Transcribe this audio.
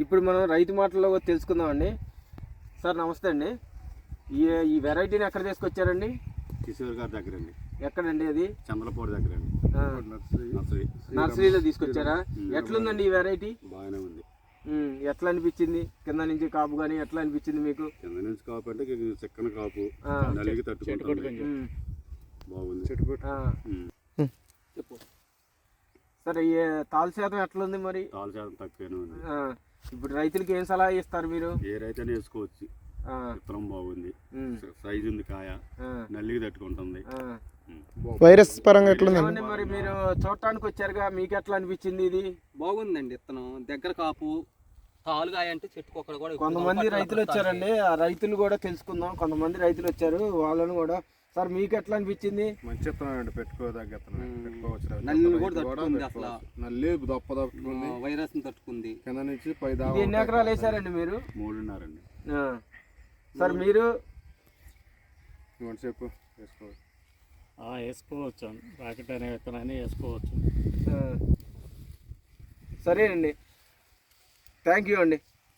ఇప్పుడు మనం రైతు మాటల్లో తెలుసుకుందామండి. సార్ నమస్తే అండి. ఈ వెరైటీని ఎక్కడ తీసుకొచ్చారండి? కిషోర్ గారి దగ్గర అండి. ఎక్కడండి అది? చంద్రపూడి దగ్గర అండి. నర్సరీలో తీసుకొచ్చారా? ఎట్లుందండి ఈ వెరైటీ? బాగానే ఉంది. ఎట్లా అనిపించింది? కింద నుంచి కాపు కానీ ఎట్లా అనిపించింది మీకు? కింద నుంచి కాపు అంటే చిక్కన కాపు, నల్లికి తట్టుకుంటుంది. బాగుంది. చెప్పు సరే, తాలు శాతం ఎట్లుంది మరి? తాలు శాతం తక్కువనే ఉంది. ఇప్పుడు రైతులకి ఏం సలహా ఇస్తారు మీరు? ఏ రైతైనా వేసుకోవచ్చు. విత్తనం బాగుంది, సైజు ఉంది, కాయ నల్లికి తట్టుకుంటుంది. వైరస్ పరంగా ఎట్లుందండి? మరి మీరు చూడటానికి వచ్చారుగా, మీకు ఎట్లా అనిపించింది? ఇది బాగుందండి. విత్తనం దగ్గర కాపు, తాలుగాయ అంటే చెట్టుకొక్కడ కూడా. కొంతమంది రైతులు వచ్చారండి, ఆ రైతులు కూడా తెలుసుకుందాం. కొంతమంది రైతులు వచ్చారు, వాళ్ళను కూడా. సార్ మీకు ఎట్లా అనిపించింది? మంచి విత్తనం అండి, పెట్టుకోదగ్గ పెట్టుకోవచ్చు. నల్లి కూడా తట్టుకుంది, అసలు నల్లి దొప్ప తట్టుకుంది, వైరస్ తట్టుకుంది. కింద నుంచి పై దాకా. ఎన్ని ఎకరాలు వేసారండి మీరు? 3.5 అండి. సార్ మీరు చెప్పు. వేసుకోవచ్చు, రాకెట్ అనే విత్తనాన్ని వేసుకోవచ్చు. సరేనండి, థ్యాంక్ యూ అండి.